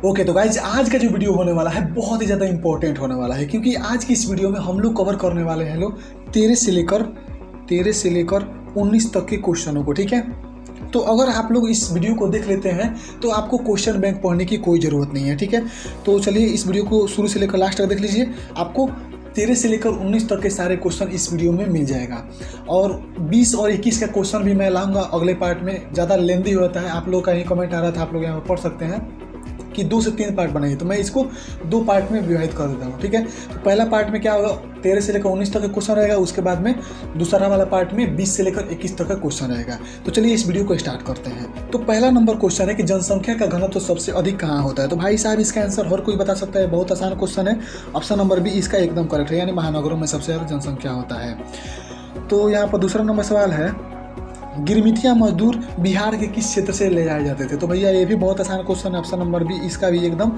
Okay तो guys आज का जो वीडियो होने वाला है बहुत ही ज़्यादा इंपॉर्टेंट होने वाला है, क्योंकि आज की इस वीडियो में हम लोग कवर करने वाले हैं लोग 13 से लेकर 19 तक के क्वेश्चनों को। ठीक है, तो अगर आप लोग इस वीडियो को देख लेते हैं तो आपको क्वेश्चन बैंक पढ़ने की कोई ज़रूरत नहीं है। ठीक है, तो चलिए इस वीडियो को शुरू से लेकर लास्ट तक देख लीजिए, आपको 13 से लेकर 19 तक के सारे क्वेश्चन इस वीडियो में मिल जाएगा। और 20 और 21 का क्वेश्चन भी मैं लाऊंगा अगले पार्ट में, ज़्यादा लेंदी होता है। आप लोग का ही कमेंट आ रहा था, आप लोग यहाँ पर पढ़ सकते हैं कि 2 से 3 पार्ट बनाइए, तो मैं इसको 2 पार्ट में विभाजित कर देता हूँ। ठीक है, तो पहला पार्ट में क्या होगा, 13 से लेकर 19 तक का क्वेश्चन रहेगा, उसके बाद में दूसरा वाला पार्ट में 20 से लेकर 21 तक का क्वेश्चन रहेगा। तो चलिए इस वीडियो को स्टार्ट करते हैं। तो पहला नंबर क्वेश्चन है कि जनसंख्या का घनत्व तो सबसे अधिक कहाँ होता है। तो भाई साहब इसका आंसर हर कोई बता सकता है, बहुत आसान क्वेश्चन है। ऑप्शन नंबर बी इसका एकदम करेक्ट है, यानी महानगरों में सबसे ज़्यादा जनसंख्या होता है। तो यहाँ पर दूसरा नंबर सवाल है, गिरमिटिया मजदूर बिहार के किस क्षेत्र से ले जाए जाते थे। तो भैया ये भी बहुत आसान क्वेश्चन है, ऑप्शन नंबर बी इसका भी एकदम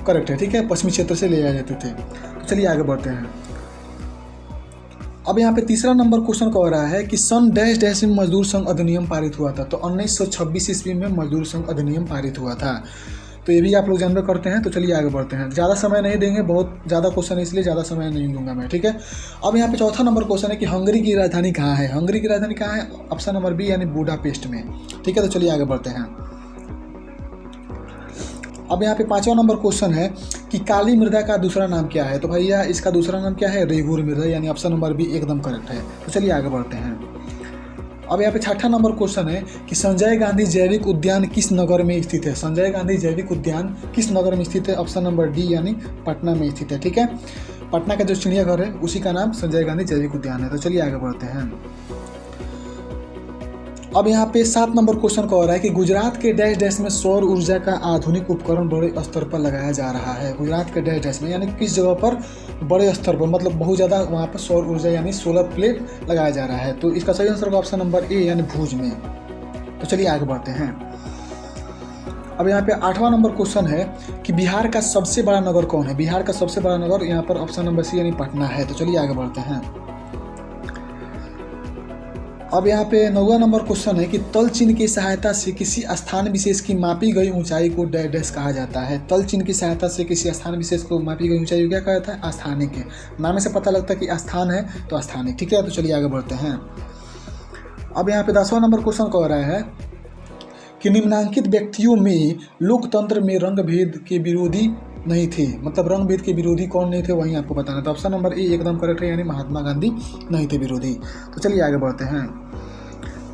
करेक्ट है। ठीक है, पश्चिमी क्षेत्र से ले जाए जाते थे। तो चलिए आगे बढ़ते हैं। अब यहाँ पे तीसरा नंबर क्वेश्चन कह रहा है कि सन डैश डैश में मजदूर संघ अधिनियम पारित हुआ था। तो 1926 ईस्वी में मजदूर संघ अधिनियम पारित हुआ था। तो ये भी आप लोग जानते करते हैं। तो चलिए आगे बढ़ते हैं, ज़्यादा समय नहीं देंगे, बहुत ज़्यादा क्वेश्चन है इसलिए ज़्यादा समय नहीं लूँगा मैं। ठीक है, अब यहाँ पे चौथा नंबर क्वेश्चन है कि हंगरी की राजधानी कहाँ है। हंगरी की राजधानी कहाँ है, ऑप्शन नंबर बी यानी बुडापेस्ट में। ठीक है, तो चलिए आगे बढ़ते हैं। अब यहाँ पे पांचवा नंबर क्वेश्चन है कि काली मृदा का दूसरा नाम क्या है। तो भैया इसका दूसरा नाम क्या है, रेगुर मृदा, यानी ऑप्शन नंबर बी एकदम करेक्ट है। तो चलिए आगे बढ़ते हैं। अब यहाँ पे छठा नंबर क्वेश्चन है कि संजय गांधी जैविक उद्यान किस नगर में स्थित है। संजय गांधी जैविक उद्यान किस नगर में स्थित है, ऑप्शन नंबर डी यानी पटना में स्थित है। ठीक है, पटना का जो चिड़ियाघर है उसी का नाम संजय गांधी जैविक उद्यान है। तो चलिए आगे बढ़ते हैं। अब यहाँ पे 7 नंबर क्वेश्चन कह रहा है कि गुजरात के डैश डैश में सौर ऊर्जा का आधुनिक उपकरण बड़े स्तर पर लगाया जा रहा है। गुजरात के डैश डैश में यानी किस जगह पर बड़े स्तर पर, मतलब बहुत ज़्यादा वहाँ पर सौर ऊर्जा यानी सोलर प्लेट लगाया जा रहा है। तो इसका सही आंसर होगा ऑप्शन नंबर ए यानी भुज में। तो चलिए आगे बढ़ते हैं। अब यहाँ पे 8वां नंबर क्वेश्चन है कि बिहार का सबसे बड़ा नगर कौन है। बिहार का सबसे बड़ा नगर यहाँ पर ऑप्शन नंबर सी यानी पटना है। तो चलिए आगे बढ़ते हैं। अब यहाँ पे 9वां नंबर क्वेश्चन है कि तल चिन्ह की सहायता से किसी स्थान विशेष की मापी गई ऊंचाई को डैश डैश कहा जाता है। तल चिन्ह की सहायता से किसी स्थान विशेष को मापी गई ऊंचाई को क्या कहा जाता है, स्थानिक है। नाम से पता लगता है कि स्थान है तो स्थानिक। ठीक है, तो चलिए आगे बढ़ते हैं। अब यहाँ पे 10वां नंबर क्वेश्चन कह रहा है कि निम्नांकित व्यक्तियों में लोकतंत्र में रंग भेद के विरोधी नहीं थे, मतलब रंग भेद के विरोधी कौन नहीं थे वहीं आपको बताना। तो ऑप्शन नंबर ए एकदम करेक्ट है, यानी महात्मा गांधी नहीं थे विरोधी। तो चलिए आगे बढ़ते हैं।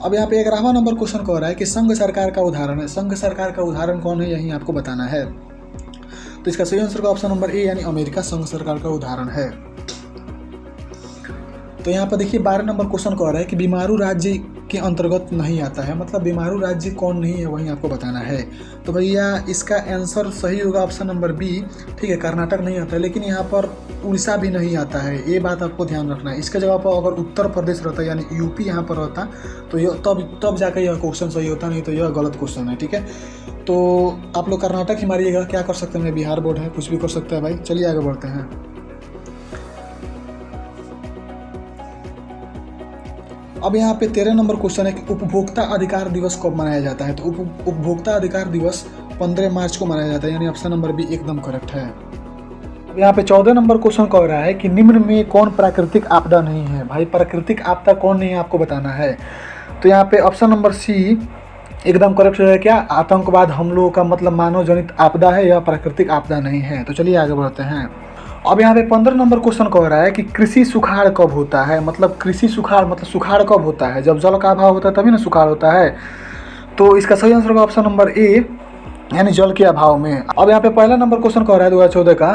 अब यहाँ पे 11वां नंबर क्वेश्चन कह रहा है कि संघ सरकार का उदाहरण है। संघ सरकार का उदाहरण कौन है, यही आपको बताना है। तो इसका सही आंसर का ऑप्शन नंबर ए यानी अमेरिका संघ सरकार का उदाहरण है। तो यहाँ पर देखिए 12 नंबर क्वेश्चन कह रहा है कि बीमारू राज्य के अंतर्गत नहीं आता है, मतलब बीमारू राज्य कौन नहीं है वहीं आपको बताना है। तो भैया इसका आंसर सही होगा ऑप्शन नंबर बी। ठीक है, कर्नाटक नहीं आता है, लेकिन यहाँ पर उड़ीसा भी नहीं आता है, ये बात आपको ध्यान रखना है। इसके जगह पर अगर उत्तर प्रदेश रहता यानी यूपी यहाँ पर रहता तो यह तब जाकर यह क्वेश्चन सही होता, नहीं तो यह गलत क्वेश्चन है। ठीक है, तो आप लोग कर्नाटक ही मारिएगा, क्या कर सकते हैं, बिहार बोर्ड है, कुछ भी कर सकता है भाई। चलिए आगे बढ़ते हैं। अब यहाँ पे 13 नंबर क्वेश्चन है कि उपभोक्ता अधिकार दिवस कब मनाया जाता है। तो उपभोक्ता अधिकार दिवस 15 मार्च को मनाया जाता है, यानी ऑप्शन नंबर बी एकदम करेक्ट है। अब यहाँ पे 14 नंबर क्वेश्चन कह रहा है कि निम्न में कौन प्राकृतिक आपदा नहीं है। भाई प्राकृतिक आपदा कौन नहीं है आपको बताना है। तो यहाँ पे ऑप्शन नंबर सी एकदम करेक्ट है। क्या आतंकवाद हम लोगों का मतलब मानव जनित आपदा है, या प्राकृतिक आपदा नहीं है। तो चलिए आगे बढ़ते हैं। अब यहाँ पे 15 नंबर क्वेश्चन कह रहा है कि कृषि सुखाड़ कब होता है। मतलब कृषि सुखाड़ मतलब सुखाड़ कब होता है, जब जल का अभाव होता है तभी ना सुखाड़ होता है। तो इसका सही आंसर होगा ऑप्शन नंबर ए यानी जल के अभाव में। अब यहाँ पे पहला नंबर क्वेश्चन कह रहा है 2014 का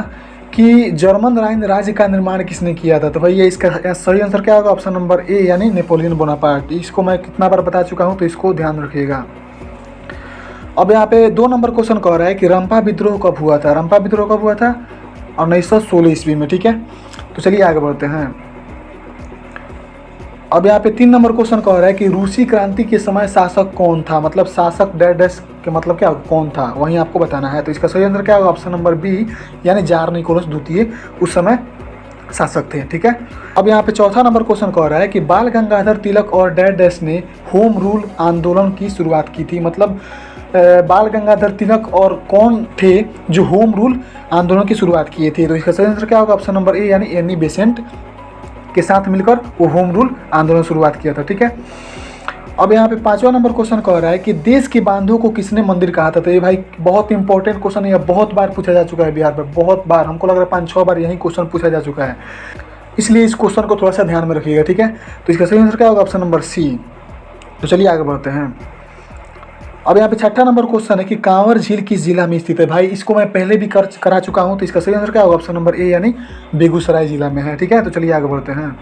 कि जर्मन राइन राज्य का निर्माण किसने किया था। तो भैया इसका सही आंसर क्या होगा, ऑप्शन नंबर ए यानी नेपोलियन बोनापार्ट। इसको मैं कितना बार बता चुका हूँ, तो इसको ध्यान रखिएगा। अब यहाँ पे 2 नंबर क्वेश्चन कह रहा है कि रंपा विद्रोह कब हुआ था। रंपा विद्रोह कब हुआ था, 1916 ईस्वी में। ठीक है, तो चलिए आगे बढ़ते हैं। अब यहाँ पे 3 नंबर क्वेश्चन कह रहा है कि रूसी क्रांति के समय शासक कौन था। मतलब शासक डैश डैश के मतलब क्या कौन था वहीं आपको बताना है। तो इसका सही आंसर क्या होगा, ऑप्शन नंबर बी यानी जार निकोलस द्वितीय उस समय शासक थे। ठीक है, अब यहाँ पे चौथा नंबर क्वेश्चन कह रहा है कि बाल गंगाधर तिलक और डैश डैश ने होम रूल आंदोलन की शुरुआत की थी। मतलब बाल गंगाधर तिलक और कौन थे जो होम रूल आंदोलन की शुरुआत किए थे? तो इसका सही आंसर क्या होगा? ऑप्शन नंबर ए यानी एनी बेसेंट के साथ मिलकर वो होम रूल आंदोलन शुरुआत किया था। ठीक है, अब यहाँ पे 5वां नंबर क्वेश्चन कह रहा है कि देश के बांधों को किसने मंदिर कहा था? तो ये भाई बहुत इंपॉर्टेंट क्वेश्चन है, बहुत बार पूछा जा चुका है बिहार में, बहुत बार, हमको लग रहा है 5-6 बार यही क्वेश्चन पूछा जा चुका है, इसलिए इस क्वेश्चन को थोड़ा सा ध्यान में रखिएगा। ठीक है, तो इसका सही आंसर क्या होगा? Option number C. तो चलिए आगे बढ़ते हैं। अब यहाँ पे 6ठा नंबर क्वेश्चन है कि कांवर झील किस जिला में स्थित है? भाई इसको मैं पहले भी करा चुका हूँ, तो इसका सही आंसर क्या होगा? ऑप्शन नंबर ए यानी बेगूसराय जिला में है। ठीक है, तो चलिए आगे बढ़ते हैं।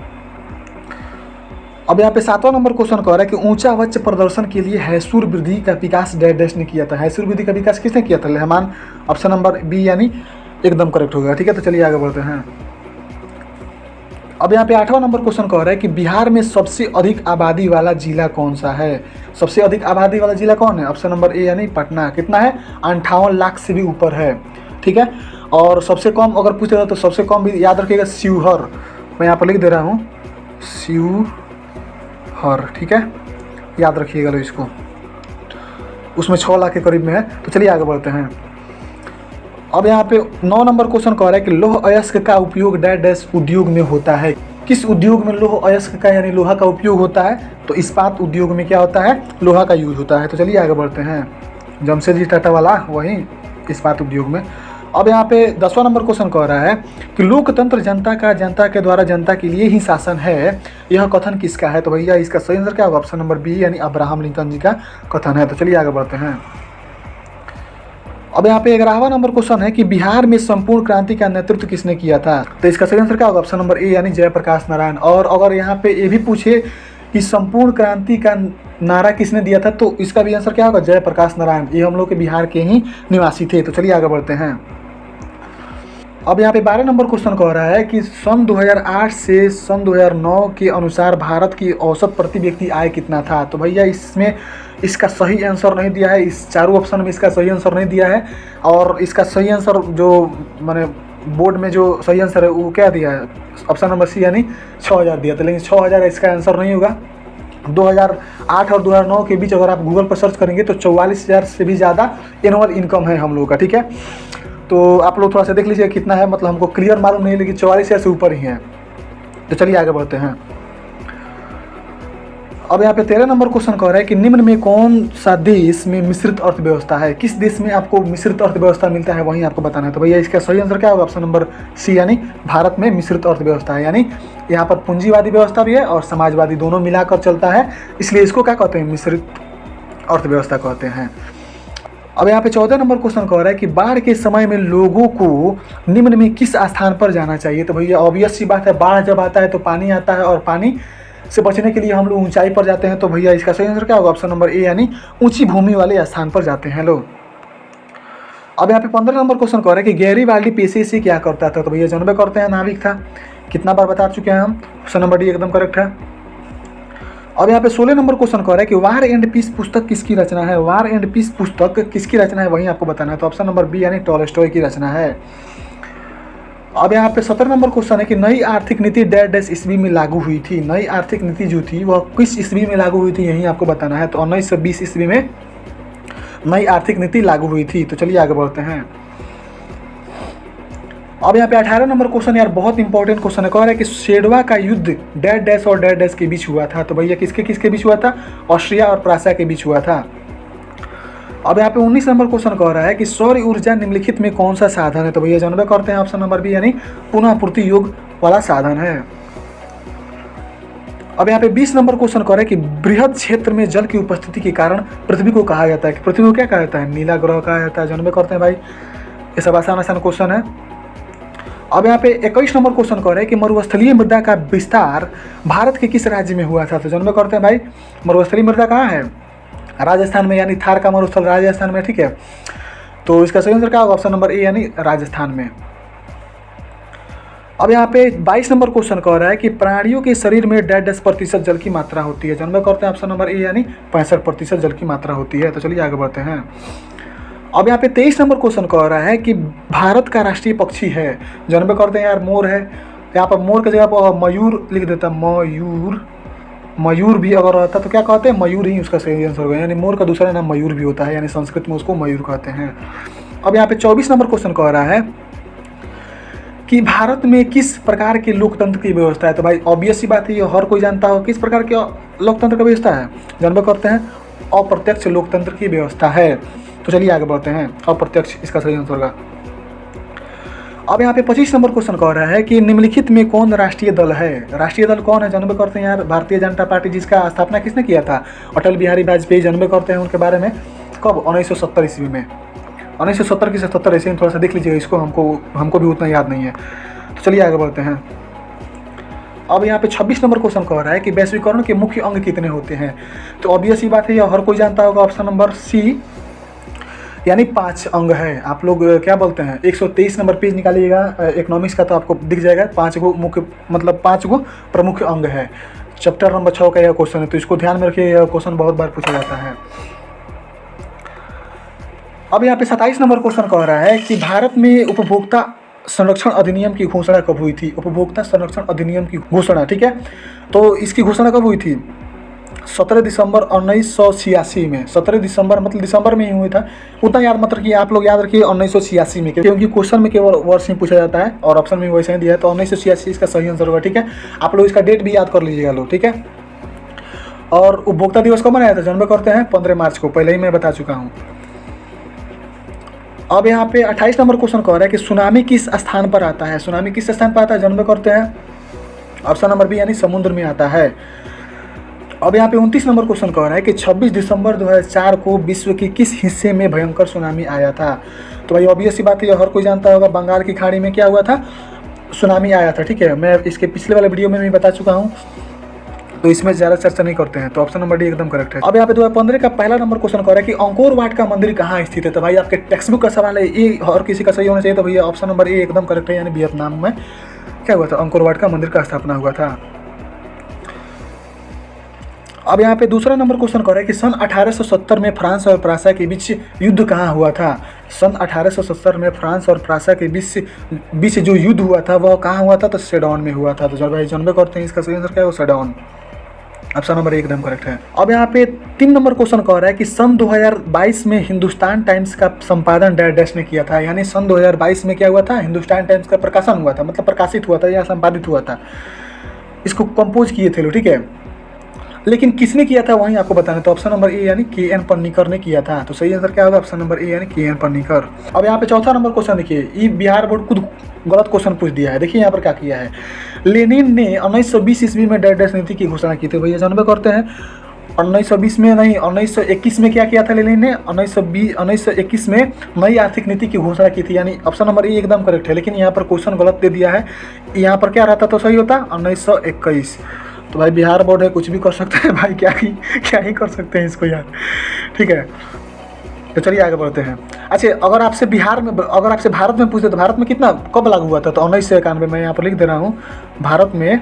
अब यहाँ पे 7वां नंबर क्वेश्चन कह रहा है कि ऊंचा वक्ष प्रदर्शन के लिए हैसूर वृद्धि का विकास डैश ने किया था? हैसूर वृद्धि का विकास किसने किया था? रहमान। ऑप्शन नंबर बी यानी एकदम करेक्ट होगा। ठीक है, तो चलिए आगे बढ़ते हैं। अब यहाँ पे 8वां नंबर क्वेश्चन कह रहा है कि बिहार में सबसे अधिक आबादी वाला जिला कौन सा है? सबसे अधिक आबादी वाला जिला कौन है? ऑप्शन नंबर ए यानी पटना। कितना है? 58 लाख से भी ऊपर है। ठीक है, और सबसे कम अगर पूछे जाए तो सबसे कम भी याद रखिएगा शिवहर, मैं यहाँ पर लिख दे रहा हूँ शिवहर। ठीक है, याद रखिएगा लो इसको, उसमें 6 लाख के करीब में है। तो चलिए आगे बढ़ते हैं। अब यहाँ पे 9 नंबर क्वेश्चन कह रहा है कि लौह अयस्क का उपयोग डैश उद्योग में होता है? किस उद्योग में लौह अयस्क का यानी लोहा का उपयोग होता है? तो इस्पात उद्योग में क्या होता है? लोहा का यूज होता है। तो चलिए आगे बढ़ते हैं। जमशेदजी टाटा वाला वही इस्पात उद्योग में। अब यहाँ पे 10वां नंबर क्वेश्चन कह रहा है कि लोकतंत्र जनता का जनता के द्वारा जनता के लिए ही शासन है, यह कथन किसका है? तो भैया इसका सही आंसर क्या होगा? ऑप्शन नंबर बी यानी अब्राहम लिंकन जी का कथन है। तो चलिए आगे बढ़ते हैं। अब यहाँ पे 11वां नंबर क्वेश्चन है कि बिहार में संपूर्ण क्रांति का नेतृत्व किसने किया था? तो इसका सही आंसर क्या होगा? ऑप्शन नंबर ए यानी जयप्रकाश नारायण। और अगर यहाँ पे ये भी पूछे कि संपूर्ण क्रांति का नारा किसने दिया था, तो इसका भी आंसर क्या होगा? जयप्रकाश नारायण। ये हम लोग के बिहार के ही निवासी थे। तो चलिए आगे बढ़ते हैं। अब यहाँ पे 12 नंबर क्वेश्चन कह रहा है कि सन 2008 से सन 2009 के अनुसार भारत की औसत प्रति व्यक्ति आय कितना था? तो भैया इसमें इसका सही आंसर नहीं दिया है, इस चारों ऑप्शन में इसका सही आंसर नहीं दिया है, और इसका सही आंसर जो मैंने बोर्ड में जो सही आंसर है वो क्या दिया है? ऑप्शन नंबर सी यानी 6000 दिया था, लेकिन 6000 इसका आंसर नहीं होगा। 2008 और 2009 के बीच अगर आप गूगल पर सर्च करेंगे तो 44,000 से भी ज़्यादा एनुअल इनकम है हम लोगों का। ठीक है, तो आप लोग थोड़ा सा देख लीजिए कितना है, मतलब हमको क्लियर मालूम नहीं, लेकिन 44,000 से ऊपर ही है। तो चलिए आगे बढ़ते हैं। अब यहाँ पे 13 नंबर क्वेश्चन कह रहा है कि निम्न में कौन सा देश में मिश्रित अर्थव्यवस्था है? किस देश में आपको मिश्रित अर्थव्यवस्था मिलता है वहीं आपको बताना है। तो भैया इसका सही आंसर क्या होगा? ऑप्शन नंबर सी यानी भारत में मिश्रित अर्थव्यवस्था है, यानी यहाँ पर पूंजीवादी व्यवस्था भी है और समाजवादी, दोनों मिलाकर चलता है, इसलिए इसको क्या कहते हैं? मिश्रित अर्थव्यवस्था कहते हैं। अब यहाँ पे 14 नंबर क्वेश्चन कह रहा है कि बाढ़ के समय में लोगों को निम्न में किस स्थान पर जाना चाहिए? तो भैया ऑब्वियस सी बात है, बाढ़ जब आता है तो पानी आता है, और पानी से बचने के लिए हम लोग ऊंचाई पर जाते हैं। तो भैया इसका सही आंसर क्या होगा? ऑप्शन नंबर ए यानी ऊंची भूमि वाले स्थान पर जाते हैं लोग। अब यहाँ पे 15 नंबर क्वेश्चन कह रहा है कि गैरीबाल्डी पेशे से क्या करता था? तो भैया जनबे करते हैं, नाविक था, कितना बार बता चुके हैं हम। ऑप्शन नंबर डी एकदम करेक्ट है। अब यहाँ पे 16 नंबर क्वेश्चन कह रहा है कि वार एंड पीस पुस्तक किसकी रचना है? वार एंड पीस पुस्तक किसकी रचना है वहीं आपको बताना है। तो ऑप्शन नंबर बी यानी टॉलस्टॉय की रचना है। अब यहाँ पे 17 नंबर क्वेश्चन है कि नई आर्थिक नीति डैश ईस्वी में लागू हुई थी? नई आर्थिक नीति जो थी वह किस ईस्वी में लागू हुई थी यही आपको बताना है। तो 1920 ईस्वी में नई आर्थिक नीति लागू हुई थी। तो चलिए आगे बढ़ते हैं। अब यहाँ पे 18 नंबर क्वेश्चन यार बहुत इंपॉर्टेंट क्वेश्चन है, कह रहा है कि शेरवा का युद्ध डैश और डैश के बीच हुआ था? तो भैया किसके किसके बीच हुआ था? ऑस्ट्रिया और प्रासा के बीच हुआ था। अब यहाँ पे 19 नंबर क्वेश्चन कह रहा है कि सौर ऊर्जा निम्नलिखित में कौन सा साधन है? तो भैया जानबे करते हैं, ऑप्शन नंबर बी यानी पुनः पूर्ति योग वाला साधन है। अब यहाँ पे 20 नंबर क्वेश्चन कह रहा है कि बृहद क्षेत्र में जल की उपस्थिति के कारण पृथ्वी को कहा जाता है, कि पृथ्वी को क्या कहा जाता है? नीला ग्रह कहा जाता है। जानबे करते हैं भाई, ये सब आसान आसान क्वेश्चन है। अब यहाँ पे 21 नंबर क्वेश्चन कह रहे हैं कि मरुस्थलीय मृदा का विस्तार भारत के किस राज्य में हुआ था? तो जानबे करते हैं भाई, मरुस्थलीय मृदा कहाँ है? राजस्थान में, यानी थार का मरुस्थल राजस्थान में। ठीक है, तो इसका सही आंसर क्या होगा? ऑप्शन नंबर ए यानी राजस्थान में। अब यहाँ पे 22 नंबर क्वेश्चन कह रहा है कि प्राणियों के शरीर में डैश प्रतिशत जल की मात्रा होती है? जानबे करते हैं, ऑप्शन नंबर ए यानी 65% जल की मात्रा होती है। तो चलिए आगे बढ़ते हैं। अब यहाँ पे 23 नंबर क्वेश्चन कह रहा है कि भारत का राष्ट्रीय पक्षी है? जानबे करते हैं यार, मोर है। यहाँ पर मोर की जगह पर मयूर लिख देता, मयूर, मयूर भी अगर रहता तो क्या कहते हैं, मयूर ही उसका सही आंसर होगा, यानी मोर का दूसरा नाम मयूर भी होता है, यानी संस्कृत में उसको मयूर कहते हैं। अब यहाँ पे 24 नंबर क्वेश्चन कह रहा है कि भारत में किस प्रकार के लोकतंत्र की व्यवस्था है। तो भाई ऑब्वियस सी बात है, ये हर कोई जानता हो किस प्रकार के लोकतंत्र की व्यवस्था है, जानबे करते हैं अप्रत्यक्ष लोकतंत्र की व्यवस्था है। तो चलिए आगे बढ़ते हैं, अप्रत्यक्ष इसका सही आंसर होगा। अब यहाँ पे 25 नंबर क्वेश्चन कह रहा है कि निम्नलिखित में कौन राष्ट्रीय दल है। राष्ट्रीय दल कौन है, जानबे करते हैं यार, भारतीय जनता पार्टी, जिसका स्थापना किसने किया था, अटल बिहारी वाजपेयी, जानबे करते हैं उनके बारे में, कब, 1970 ईस्वी में। 1970 की 77 ऐसे थोड़ा सा देख लीजिएगा, इसको हमको भी उतना याद नहीं है। तो चलिए आगे बढ़ते हैं। अब यहाँ पे 26 नंबर क्वेश्चन कह रहा है कि वैश्वीकरण के मुख्य अंग कितने होते हैं। तो ऑब्वियस ही बात है, यह हर कोई जानता होगा, ऑप्शन नंबर सी, यानी 5 अंग है। आप लोग क्या बोलते हैं, 123 नंबर पेज निकालिएगा इकोनॉमिक्स का, तो आपको दिख जाएगा 5 गो मुख्य, मतलब 5 गो प्रमुख अंग है। चैप्टर नंबर 6 का यह क्वेश्चन है, तो इसको ध्यान में रखिए, यह क्वेश्चन बहुत बार पूछा जाता है। अब यहाँ पे 27 नंबर क्वेश्चन कह रहा है कि भारत में उपभोक्ता संरक्षण अधिनियम की घोषणा कब हुई थी। उपभोक्ता संरक्षण अधिनियम की घोषणा, ठीक है, तो इसकी घोषणा कब हुई थी, 17 दिसंबर 1986 में। 17 दिसंबर मतलब दिसंबर में ही हुई था, उतना याद मत रखिए, आप लोग याद रखिए 1986 में, क्योंकि क्वेश्चन में केवल वर्ष ही पूछा जाता है और ऑप्शन में वैसे ही दिया है, तो 1986 इसका सही आंसर होगा, ठीक है। आप लोग इसका डेट भी याद कर लीजिएगा लोग, ठीक है। और उपभोक्ता दिवस कब मनाया था, जानबे करते हैं 15 मार्च को, पहले ही मैं बता चुका हूँ। अब यहाँ पे 28 नंबर क्वेश्चन कह रहा है कि सुनामी किस स्थान पर आता है। सुनामी किस स्थान पर आता है, जानबे करते हैं ऑप्शन नंबर बी, यानी समुद्र में आता है। अब यहाँ पे 29 नंबर क्वेश्चन कह रहा है कि 26 दिसंबर 2004 को विश्व के किस हिस्से में भयंकर सुनामी आया था। तो भाई ऑब्वियस सी बात है, हर कोई जानता होगा, बंगाल की खाड़ी में क्या हुआ था, सुनामी आया था, ठीक है। मैं इसके पिछले वाले वीडियो में भी बता चुका हूँ, तो इसमें ज़्यादा चर्चा नहीं करते हैं, तो ऑप्शन नंबर डी एकदम करेक्ट है। अब यहाँ पे 2015 का पहला नंबर क्वेश्चन कह रहा है कि अंकोर वाट का मंदिर कहाँ स्थित है। तो भाई आपके टेक्स्ट बुक का सवाल है, ये और किसी का सही होना चाहिए, तो भैया ऑप्शन नंबर ए एकदम करेक्ट है, यानी वियतनाम में क्या हुआ था, अंकोर वाट का मंदिर का स्थापना हुआ था। अब यहाँ पे दूसरा नंबर क्वेश्चन कह रहा है कि सन 1870 में फ्रांस और प्रासा के बीच युद्ध कहाँ हुआ था। सन 1870 में फ्रांस और प्रासा के बीच जो युद्ध हुआ था वह कहाँ हुआ था, तो सेडौन में हुआ था। तो जब भाई जानबे करते हैं इसका सही आंसर क्या है, वो सेडौन, ऑप्शन नंबर 1 एकदम करेक्ट है। अब यहाँ पे 3 नंबर क्वेश्चन कह रहा है कि सन 2022 में हिंदुस्तान टाइम्स का संपादन डैश ने किया था, यानी सन 2022 में क्या हुआ था, हिंदुस्तान टाइम्स का प्रकाशन हुआ था, मतलब प्रकाशित हुआ था या संपादित हुआ था, इसको कंपोज किए थे लोग, ठीक है। लेकिन किसने किया था वहीं आपको बताना, तो ऑप्शन नंबर ए यानी के.एन. पन्नीकर ने किया था। तो सही आंसर क्या होगा, ऑप्शन नंबर ए यानी के.एन. पन्नीकर। अब यहाँ पे चौथा नंबर क्वेश्चन देखिए, ये बिहार बोर्ड खुद गलत क्वेश्चन पूछ दिया है। देखिए यहाँ पर क्या किया है, लेनिन ने 1920 ईस्वी में डैश नीति की घोषणा की थी। भैया जानबे करते हैं 1920 में नहीं, 1921 में क्या किया था लेनिन ने, 1921 में नई आर्थिक नीति की घोषणा की थी, यानी ऑप्शन नंबर ए एकदम करेक्ट है। लेकिन यहाँ पर क्वेश्चन गलत दे दिया है, यहाँ पर क्या रहता तो सही होता 1921। तो भाई बिहार बोर्ड है, कुछ भी कर सकते हैं भाई, क्या ही कर सकते हैं इसको यार, ठीक है। तो चलिए आगे बढ़ते हैं। अच्छा, अगर आपसे भारत में पूछते तो भारत में कितना कब लागू हुआ था, तो 1991 में यहाँ पर लिख दे रहा हूँ, भारत में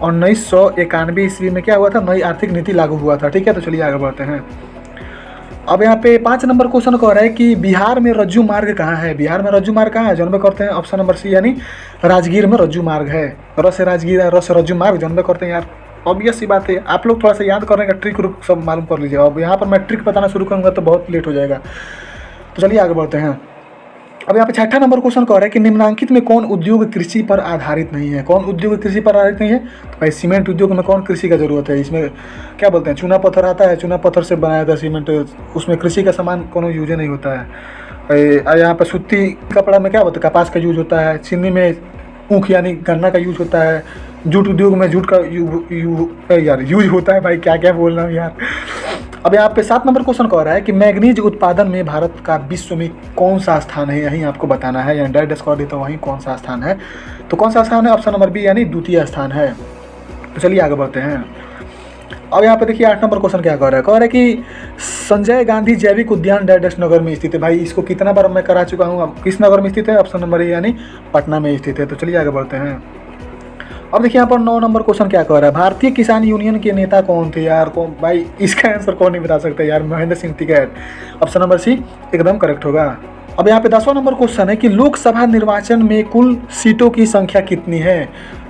1991 ईस्वी में क्या हुआ था, नई आर्थिक नीति लागू हुआ था, ठीक है। तो चलिए आगे बढ़ते हैं। अब यहाँ पे 5 नंबर क्वेश्चन कह रहा है कि बिहार में रज्जू मार्ग कहाँ है। बिहार में रज्जू मार्ग कहाँ है, जानबे करते हैं ऑप्शन नंबर सी, यानी राजगीर में रज्जू मार्ग है। रस राजगीर है, रस रज्जू मार्ग, जानबे करते हैं यार, ऑब्वियस सी बात है। आप लोग थोड़ा सा याद करने का ट्रिक सब मालूम कर लीजिए। अब यहाँ पर मैं ट्रिक बताना शुरू करूँगा तो बहुत लेट हो जाएगा, तो चलिए आगे बढ़ते हैं। अब यहाँ पे 6ठा नंबर क्वेश्चन कह रहा है कि निम्नलिखित में कौन उद्योग कृषि पर आधारित नहीं है। कौन उद्योग कृषि पर आधारित नहीं है, तो भाई सीमेंट उद्योग में कौन कृषि का जरूरत है, इसमें क्या बोलते हैं, चूना पत्थर आता है, चूना पत्थर से बनाया था सीमेंट, उसमें कृषि का सामान कोनो यूज नहीं होता है। यहाँ पर सूती कपड़ा में क्या होता है, कपास का यूज होता है। चीनी में ऊख यानी गन्ना का यूज होता है। जूट उद्योग में जूट का यूज होता है। भाई क्या क्या बोल रहा हूँ यार। अब यहाँ पे 7 नंबर क्वेश्चन कह रहा है कि मैग्नीज उत्पादन में भारत का विश्व में कौन सा स्थान है, यही आपको बताना है, यानी डायरेक्ट स्कोर देता हूँ वहीं कौन सा स्थान है। तो कौन सा स्थान है, ऑप्शन नंबर बी यानी द्वितीय स्थान है। तो चलिए आगे बढ़ते हैं। अब यहाँ पे देखिए 8 नंबर क्वेश्चन क्या कह रहा है कि संजय गांधी जैविक उद्यान डैश नगर में स्थित है। भाई इसको कितना बार मैं करा चुका हूँ, अब किस नगर में स्थित है, ऑप्शन नंबर ए यानी पटना में स्थित है। तो चलिए आगे बढ़ते हैं। अब देखिए यहाँ पर 9 नंबर क्वेश्चन क्या कह रहा है, भारतीय किसान यूनियन के नेता कौन थे यार, कौन, भाई इसका आंसर कौन नहीं बता सकता यार, Mahendra Singh Tikait, option number C एकदम करेक्ट होगा। अब यहाँ पे 10वां नंबर क्वेश्चन है कि लोकसभा निर्वाचन में कुल सीटों की संख्या कितनी है।